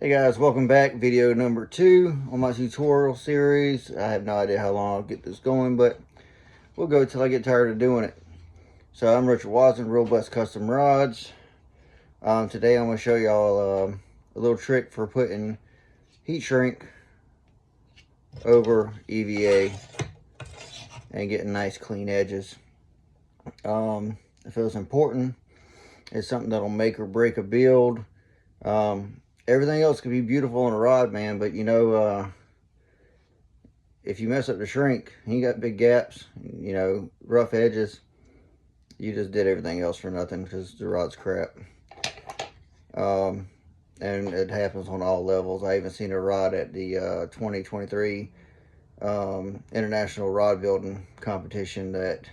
Hey guys, welcome back. Video number 2 on my tutorial series. I have no idea how long I'll get this going, but we'll go till I get tired of doing it. So I'm Richard Watson, Real Blessed Custom Rods. Today I'm going to show y'all a little trick for putting heat shrink over EVA and getting nice clean edges. If it was important, it's something that'll make or break a build. Everything else can be beautiful on a rod, man, but you know, if you mess up the shrink, you got big gaps, you know, rough edges, you just did everything else for nothing because the rod's crap. And it happens on all levels. I even seen a rod at the 2023 International Rod Building Competition that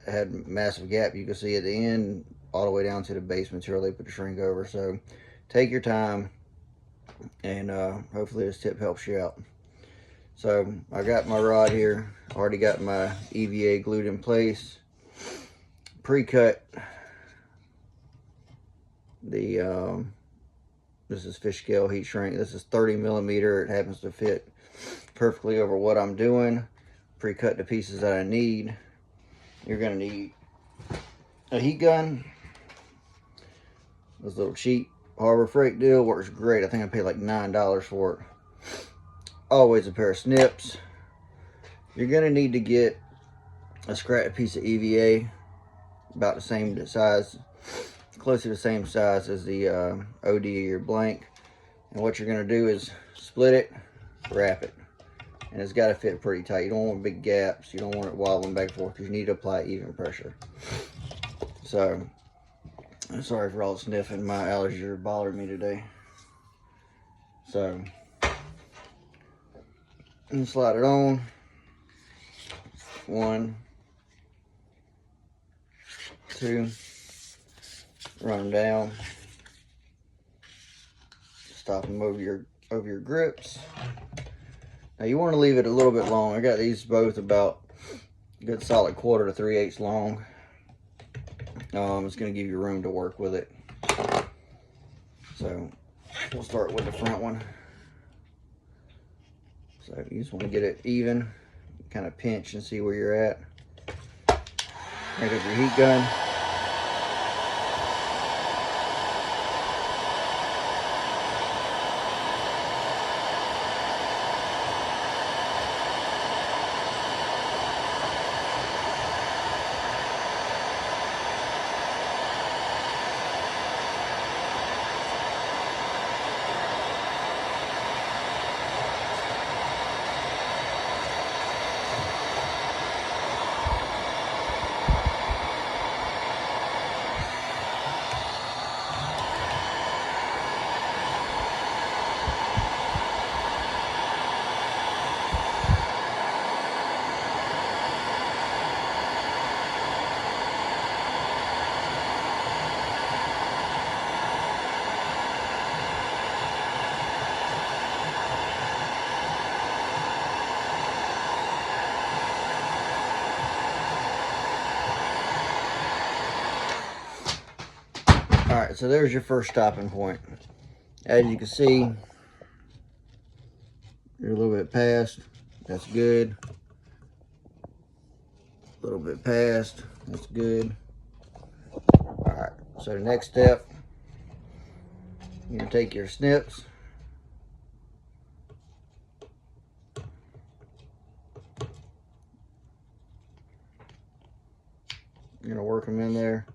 had massive gap. You can see at the end all the way down to the base material they put the shrink over. So take your time, and hopefully this tip helps you out. So I got my rod here, already got my EVA glued in place, pre-cut the this is fish scale heat shrink. This is 30 millimeter. It happens to fit perfectly over what I'm doing. Pre-cut the pieces that I need. You're gonna need a heat gun. This little cheap Harbor Freight deal works great. I think I paid like $9 for it. Always a pair of snips. You're gonna need to get a scrap piece of EVA about the same size, close to the same size as the OD of your blank. And what you're gonna do is split it, wrap it, and it's got to fit pretty tight. You don't want big gaps. You don't want it wobbling back and forth because you need to apply even pressure. So I'm sorry for all the sniffing. My allergies are bothering me today. So, and slide it on. 1, 2, run them down. Stop them over your grips. Now you want to leave it a little bit long. I got these both about a good solid 1/4 to 3/8 long. It's going to give you room to work with it. So we'll start with the front one. So you just want to get it even, kind of pinch and see where you're at. Crank up your heat gun. Alright, so there's your first stopping point. As you can see, you're a little bit past. That's good. A little bit past. That's good. Alright, so the next step, you're going to take your snips. You're going to work them in there.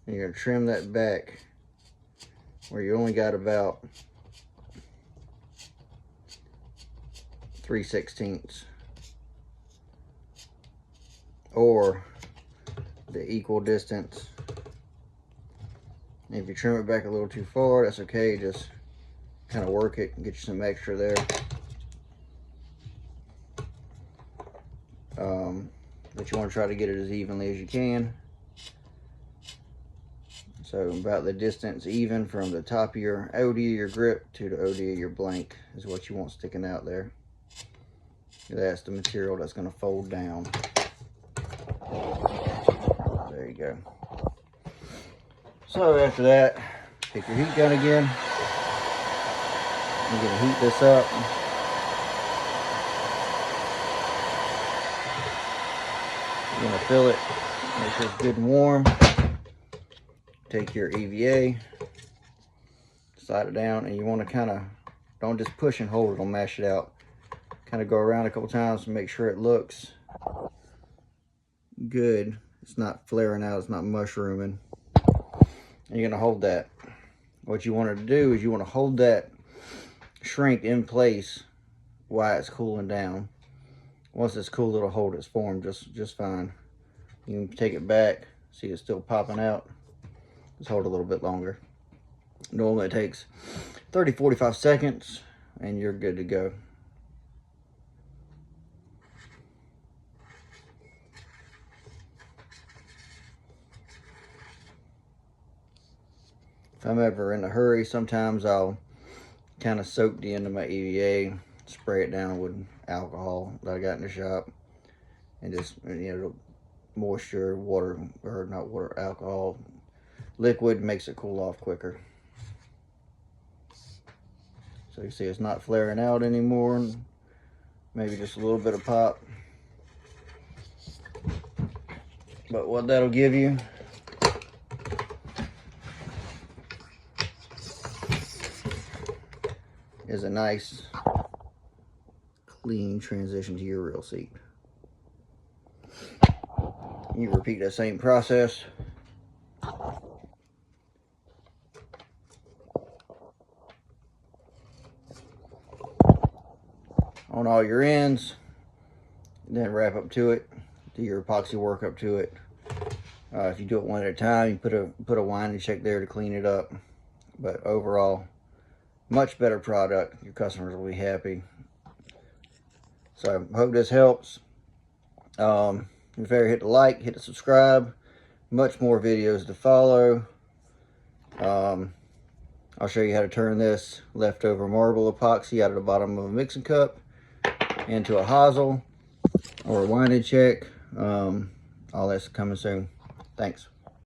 And you're going to trim that back where you only got about 3/16 or the equal distance. And if you trim it back a little too far, that's okay. Just kind of work it and get you some extra there. But you want to try to get it as evenly as you can. So about the distance even from the top of your OD of your grip to the OD of your blank is what you want sticking out there. That's the material that's going to fold down. There you go. So after that, pick your heat gun again. I'm going to heat this up. You're going to fill it, make sure it's good and warm. Take your EVA, slide it down, and you want to kind of, don't just push and hold it, it'll mash it out. Kind of go around a couple times to make sure it looks good. It's not flaring out, it's not mushrooming. And you're going to hold that. What you want to do is you want to hold that shrink in place while it's cooling down. Once it's cool, it'll hold its form just fine. You can take it back, see it's still popping out. Just hold a little bit longer. Normally it takes 30-45 seconds and you're good to go. If I'm ever in a hurry, sometimes I'll kind of soak the end of my EVA, spray it down with alcohol that I got in the shop, and just, you know, moisture, water, or not water, alcohol, liquid makes it cool off quicker. So you see it's not flaring out anymore, maybe just a little bit of pop. But what that'll give you is a nice clean transition to your reel seat. You repeat that same process on all your ends, then wrap up to it, do your epoxy work up to it. If you do it one at a time, you put a winding check there to clean it up. But overall, much better product. Your customers will be happy. So I hope this helps. If you ever hit the like, hit the subscribe. Much more videos to follow. I'll show you how to turn this leftover marble epoxy out of the bottom of a mixing cup into a hosel or a winding check. All that's coming soon. Thanks.